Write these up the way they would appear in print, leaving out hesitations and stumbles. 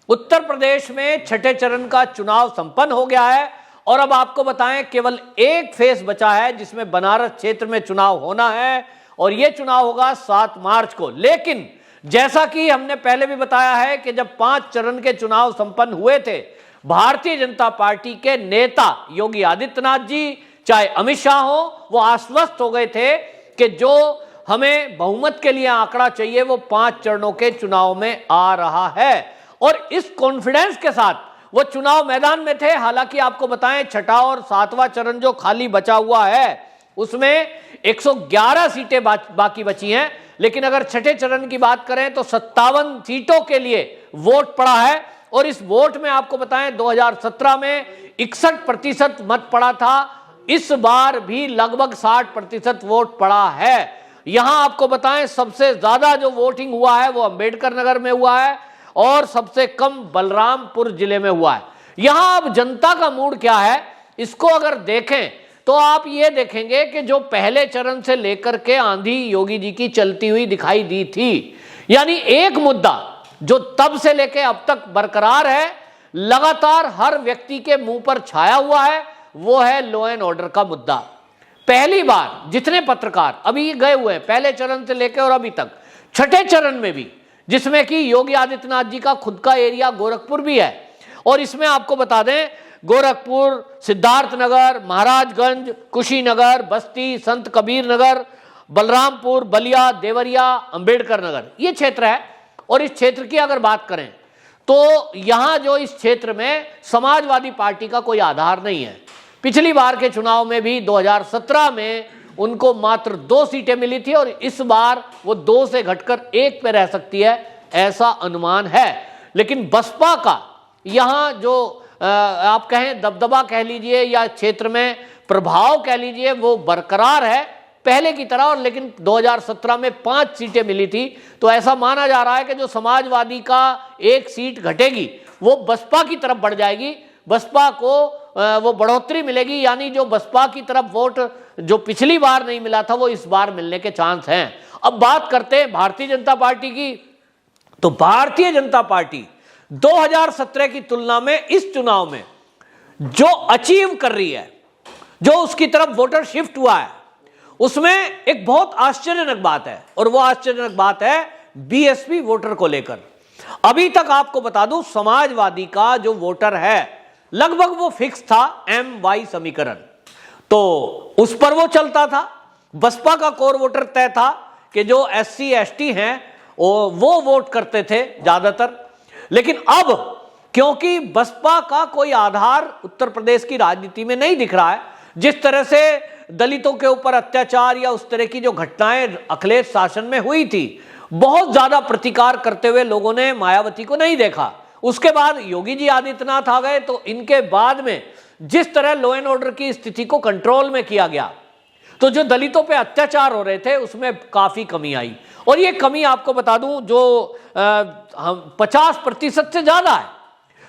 उत्तर प्रदेश में छठे चरण का चुनाव संपन्न हो गया है और अब आपको बताएं केवल एक फेस बचा है जिसमें बनारस क्षेत्र में चुनाव होना है और यह चुनाव होगा 7 मार्च को। लेकिन जैसा कि हमने पहले भी बताया है कि जब 5 चरण के चुनाव संपन्न हुए थे, भारतीय जनता पार्टी के नेता योगी आदित्यनाथ जी चाहे अमित शाह हो, वो आश्वस्त हो गए थे कि जो हमें बहुमत के लिए आंकड़ा चाहिए वो 5 चरणों के चुनाव में आ रहा है और इस कॉन्फिडेंस के साथ वो चुनाव मैदान में थे। हालांकि आपको बताएं छठा और 7वां चरण जो खाली बचा हुआ है उसमें 111 सीटें बाकी बची हैं, लेकिन अगर छठे चरण की बात करें तो 57 सीटों के लिए वोट पड़ा है और इस वोट में आपको बताएं 2017 में 61% मत पड़ा था, इस बार भी लगभग 60% वोट पड़ा है। यहां आपको बताएं सबसे ज्यादा जो वोटिंग हुआ है वो अंबेडकर नगर में हुआ है और सबसे कम बलरामपुर जिले में हुआ है। यहां अब जनता का मूड क्या है इसको अगर देखें तो आप ये देखेंगे कि जो पहले चरण से लेकर के आंधी योगी जी की चलती हुई दिखाई दी थी, यानी एक मुद्दा जो तब से लेके अब तक बरकरार है, लगातार हर व्यक्ति के मुंह पर छाया हुआ है, वो है लॉ एंड ऑर्डर का मुद्दा। पहली बार जितने पत्रकार अभी गए हुए हैं पहले चरण से लेकर और अभी तक, छठे चरण में भी, जिसमें कि योगी आदित्यनाथ जी का खुद का एरिया गोरखपुर भी है और इसमें आपको बता दें गोरखपुर, सिद्धार्थनगर, महाराजगंज, कुशीनगर, बस्ती, संत कबीर नगर, बलरामपुर, बलिया, देवरिया, अंबेडकर नगर, ये क्षेत्र है। और इस क्षेत्र की अगर बात करें तो यहां जो इस क्षेत्र में समाजवादी पार्टी का कोई आधार नहीं है। पिछली बार के चुनाव में भी 2017 में उनको मात्र 2 सीटें मिली थी और इस बार वो 2 से घटकर 1 पे रह सकती है, ऐसा अनुमान है। लेकिन बसपा का यहां जो आप कहें दबदबा कह लीजिए या क्षेत्र में प्रभाव कह लीजिए वो बरकरार है पहले की तरह, और लेकिन 2017 में 5 सीटें मिली थी तो ऐसा माना जा रहा है कि जो समाजवादी का 1 सीट घटेगी वो बसपा की तरफ बढ़ जाएगी, बसपा को वो बढ़ोतरी मिलेगी, यानी जो बसपा की तरफ वोट जो पिछली बार नहीं मिला था वो इस बार मिलने के चांस हैं। अब बात करते हैं भारतीय जनता पार्टी की, तो भारतीय जनता पार्टी 2017 की तुलना में इस चुनाव में जो अचीव कर रही है, जो उसकी तरफ वोटर शिफ्ट हुआ है, उसमें एक बहुत आश्चर्यजनक बात है और वो आश्चर्यजनक बात है बीएसपी वोटर को लेकर। अभी तक आपको बता दूं समाजवादी का जो वोटर है लगभग वो फिक्स था MY समीकरण, तो उस पर वो चलता था। बसपा का कोर वोटर तय था कि जो SC ST हैं वो वोट करते थे ज्यादातर, लेकिन अब क्योंकि बसपा का कोई आधार उत्तर प्रदेश की राजनीति में नहीं दिख रहा है, जिस तरह से दलितों के ऊपर अत्याचार या उस तरह की जो घटनाएं अखिलेश शासन में हुई थी, बहुत ज्यादा प्रतिकार करते हुए लोगों ने मायावती को नहीं देखा। उसके बाद योगी जी आदित्यनाथ आ गए तो इनके बाद में जिस तरह लॉ एंड ऑर्डर की स्थिति को कंट्रोल में किया गया तो जो दलितों पे अत्याचार हो रहे थे उसमें काफी कमी आई और ये कमी आपको बता दूं जो 50% से ज्यादा है।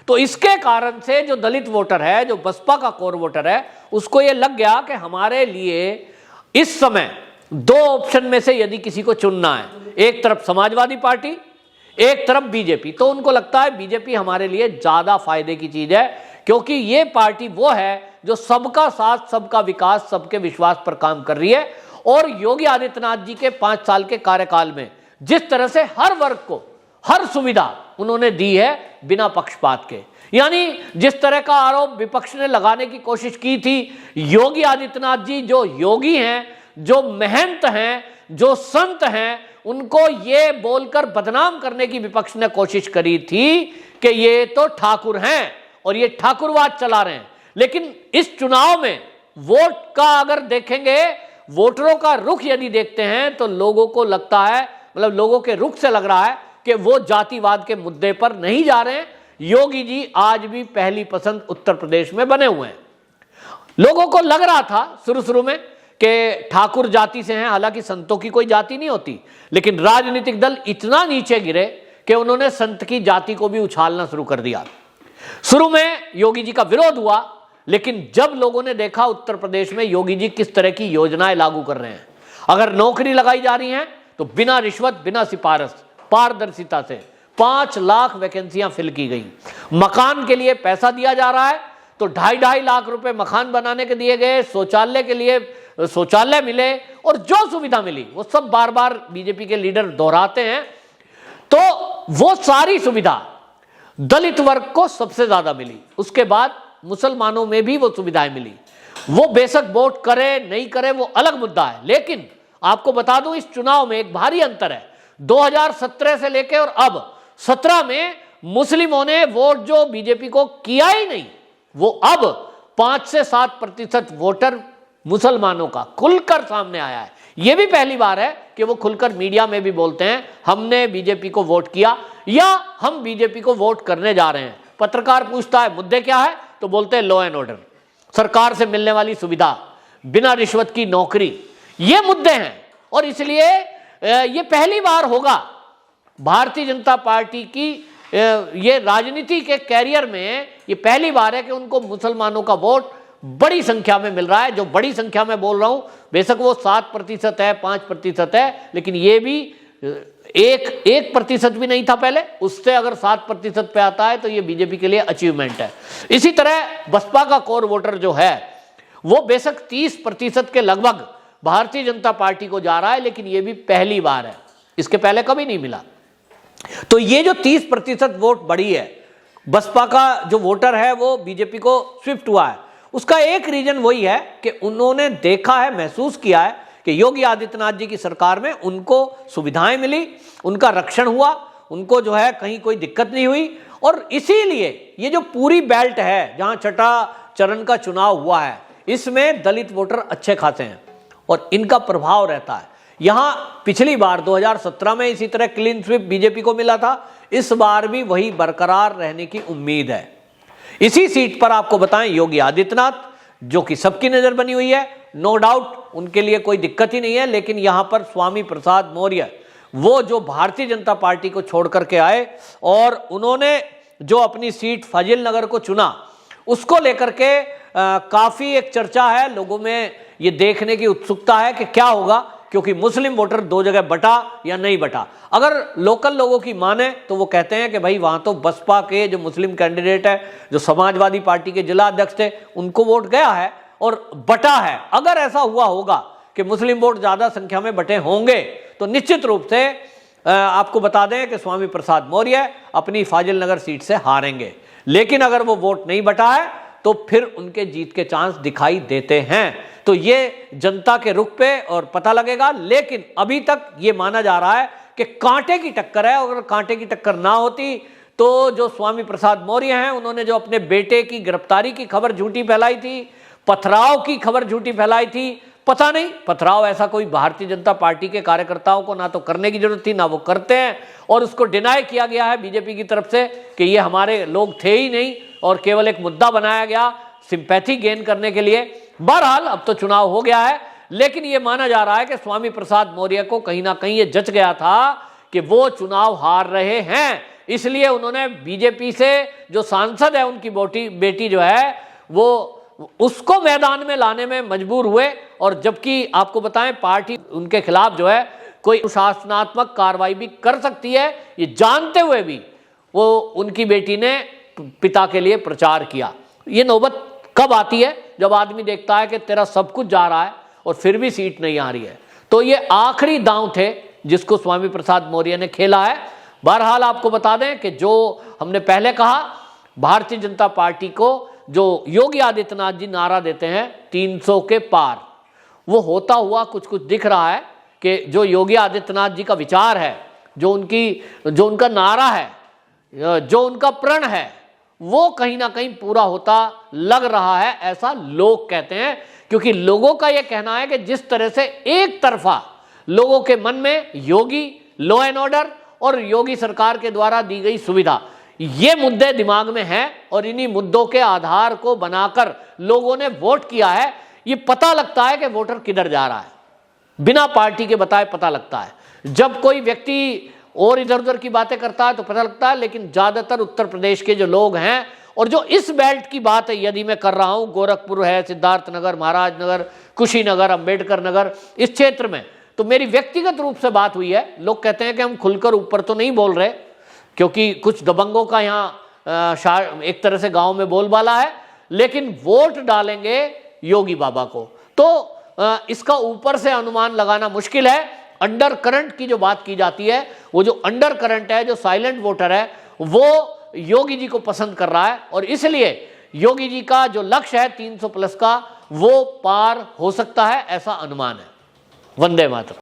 तो इसके कारण से जो दलित वोटर है, जो बसपा का कोर वोटर है, उसको ये लग गया कि हमारे लिए इस समय 2 ऑप्शन में से यदि किसी को चुनना है, एक तरफ समाजवादी पार्टी, एक तरफ बीजेपी, तो उनको लगता है बीजेपी हमारे लिए ज्यादा फायदे की चीज है क्योंकि ये पार्टी वो है जो सबका साथ, सबका विकास, सबके विश्वास पर काम कर रही है। और योगी आदित्यनाथ जी के 5 साल के कार्यकाल में जिस तरह से हर वर्ग को हर सुविधा उन्होंने दी है बिना पक्षपात के, यानी जिस तरह का आरोप विपक्ष ने लगाने की कोशिश की थी, योगी आदित्यनाथ जी जो योगी हैं, जो महंत हैं, जो संत हैं, उनको ये बोलकर बदनाम करने की विपक्ष ने कोशिश करी थी कि ये तो ठाकुर हैं और ये ठाकुरवाद चला रहे हैं। लेकिन इस चुनाव में वोट का अगर देखेंगे, वोटरों का रुख यदि देखते हैं तो लोगों को लगता है, मतलब लोगों के रुख से लग रहा है कि वो जातिवाद के मुद्दे पर नहीं जा रहे हैं। योगी जी आज भी पहली पसंद उत्तर प्रदेश में बने हुए हैं। लोगों को लग रहा था शुरू में कि ठाकुर जाति से हैं, हालांकि संतों की कोई जाति नहीं होती, लेकिन राजनीतिक दल इतना नीचे गिरे कि उन्होंने संत की जाति को भी उछालना शुरू कर दिया। शुरू में योगी जी का विरोध हुआ, लेकिन जब लोगों ने देखा उत्तर प्रदेश में योगी जी किस तरह की योजनाएं लागू कर रहे हैं, अगर नौकरी लगाई जा रही है तो बिना रिश्वत, बिना सिफारिश, पारदर्शिता से 5 लाख वैकेंसियां फिल की गई। मकान के लिए पैसा दिया जा रहा है तो 2.5 लाख रुपए मकान बनाने के दिए गए, शौचालय के लिए शौचालय मिले, और जो सुविधा मिली वो सब बार बार बीजेपी के लीडर दोहराते हैं। तो वो सारी सुविधा दलित वर्ग को सबसे ज्यादा मिली, उसके बाद मुसलमानों में भी वो सुविधाएं मिली। वो बेशक वोट करे नहीं करे वो अलग मुद्दा है, लेकिन आपको बता दूं इस चुनाव में एक भारी अंतर है। 2017 से लेकर और अब 17 में मुस्लिमों ने वोट जो बीजेपी को किया ही नहीं, वो अब 5 से 7% वोटर मुसलमानों का खुलकर सामने आया है। यह भी पहली बार है कि वो खुलकर मीडिया में भी बोलते हैं हमने बीजेपी को वोट किया या हम बीजेपी को वोट करने जा रहे हैं। पत्रकार पूछता है मुद्दे क्या है, तो बोलते हैं लॉ एंड ऑर्डर, सरकार से मिलने वाली सुविधा, बिना रिश्वत की नौकरी, ये मुद्दे हैं। और इसलिए ये पहली बार होगा भारतीय जनता पार्टी की ये राजनीति के कैरियर में, ये पहली बार है कि उनको मुसलमानों का वोट बड़ी संख्या में मिल रहा है। जो बड़ी संख्या में बोल रहा हूं, बेशक वो 7% है, 5% है, लेकिन ये भी 1% भी नहीं था पहले, उससे अगर 7% पे आता है तो ये बीजेपी के लिए अचीवमेंट है। इसी तरह बसपा का कोर वोटर जो है वो बेशक 30% के लगभग भारतीय जनता पार्टी को जा रहा है, लेकिन ये भी पहली बार है, इसके पहले कभी नहीं मिला। तो ये जो 30% वोट बढ़ी है, बसपा का जो वोटर है वो बीजेपी को स्विफ्ट हुआ है, उसका एक रीजन वही है कि उन्होंने देखा है, महसूस किया है कि योगी आदित्यनाथ जी की सरकार में उनको सुविधाएं मिली, उनका रक्षण हुआ, उनको जो है कहीं कोई दिक्कत नहीं हुई। और इसीलिए ये जो पूरी बेल्ट है जहां छठा चरण का चुनाव हुआ है, इसमें दलित वोटर अच्छे खासे हैं और इनका प्रभाव रहता है। यहां पिछली बार 2017 में इसी तरह क्लीन स्वीप बीजेपी को मिला था, इस बार भी वही बरकरार रहने की उम्मीद है। इसी सीट पर आपको बताएं योगी आदित्यनाथ, जो कि सबकी नजर बनी हुई है, नो डाउट उनके लिए कोई दिक्कत ही नहीं है, लेकिन यहां पर स्वामी प्रसाद मौर्य, वो जो भारतीय जनता पार्टी को छोड़ करके आए और उन्होंने जो अपनी सीट फाजिल नगर को चुना, उसको लेकर के काफी एक चर्चा है, लोगों में ये देखने की उत्सुकता है कि क्या होगा, क्योंकि मुस्लिम वोटर 2 जगह बटा या नहीं बटा। अगर लोकल लोगों की माने तो वो कहते हैं कि भाई वहां तो बसपा के जो मुस्लिम कैंडिडेट है, जो समाजवादी पार्टी के जिला अध्यक्ष थे, उनको वोट गया है और बटा है। अगर ऐसा हुआ होगा कि मुस्लिम वोट ज्यादा संख्या में बटे होंगे तो निश्चित रूप से आपको बता दें कि स्वामी प्रसाद मौर्य अपनी फाजिल नगर सीट से हारेंगे। लेकिन अगर वो वोट नहीं बटा है तो फिर उनके जीत के चांस दिखाई देते हैं। तो ये जनता के रुख पे और पता लगेगा, लेकिन अभी तक ये माना जा रहा है कि कांटे की टक्कर है। अगर कांटे की टक्कर ना होती तो जो स्वामी प्रसाद मौर्य हैं, उन्होंने जो अपने बेटे की गिरफ्तारी की खबर झूठी फैलाई थी, पथराव की खबर झूठी फैलाई थी, पता नहीं पथराव ऐसा कोई भारतीय जनता पार्टी के कार्यकर्ताओं को ना तो करने की जरूरत थी, ना वो करते हैं, और उसको डिनाई किया गया है बीजेपी की तरफ से कि ये हमारे लोग थे ही नहीं और केवल एक मुद्दा बनाया गया सिंपैथी गेन करने के लिए। बहरहाल अब तो चुनाव हो गया है, लेकिन यह माना जा रहा है कि स्वामी प्रसाद मौर्य को कहीं ना कहीं ये जच गया था कि वो चुनाव हार रहे हैं, इसलिए उन्होंने बीजेपी से जो सांसद है उनकी बेटी जो है वो उसको मैदान में लाने में मजबूर हुए। और जबकि आपको बताएं पार्टी उनके खिलाफ जो है कोई शासनात्मक कार्रवाई भी कर सकती है, ये जानते हुए भी वो उनकी बेटी ने पिता के लिए प्रचार किया। ये नौबत कब आती है जब आदमी देखता है कि तेरा सब कुछ जा रहा है और फिर भी सीट नहीं आ रही है। तो ये आखिरी दांव थे जिसको स्वामी प्रसाद मौर्य ने खेला है। बहरहाल आपको बता दें कि जो हमने पहले कहा, भारतीय जनता पार्टी को जो योगी आदित्यनाथ जी नारा देते हैं 300 के पार, वो होता हुआ कुछ कुछ दिख रहा है कि जो योगी आदित्यनाथ जी का विचार है, जो उनका नारा है, जो उनका प्रण है, वो कहीं ना कहीं पूरा होता लग रहा है, ऐसा लोग कहते हैं। क्योंकि लोगों का यह कहना है कि जिस तरह से एक तरफा लोगों के मन में योगी, लॉ एंड ऑर्डर और योगी सरकार के द्वारा दी गई सुविधा, ये मुद्दे दिमाग में हैं और इन्हीं मुद्दों के आधार को बनाकर लोगों ने वोट किया है। ये पता लगता है कि वोटर किधर जा रहा है, बिना पार्टी के बताए पता लगता है। जब कोई व्यक्ति और इधर उधर की बातें करता है तो पता लगता है, लेकिन ज्यादातर उत्तर प्रदेश के जो लोग हैं और जो इस बेल्ट की बात है यदि मैं कर रहा हूं, गोरखपुर है, सिद्धार्थ नगर, महाराजनगर, कुशीनगर, अंबेडकर नगर, इस क्षेत्र में तो मेरी व्यक्तिगत रूप से बात हुई है। लोग कहते हैं कि हम खुलकर ऊपर तो नहीं बोल रहे क्योंकि कुछ दबंगों का यहाँ एक तरह से गांव में बोलबाला है, लेकिन वोट डालेंगे योगी बाबा को। तो इसका ऊपर से अनुमान लगाना मुश्किल है। अंडर करंट की जो बात की जाती है, वो जो अंडर करंट है, जो साइलेंट वोटर है, वो योगी जी को पसंद कर रहा है, और इसलिए योगी जी का जो लक्ष्य है 300 प्लस का, वो पार हो सकता है, ऐसा अनुमान है। वंदे मातरम।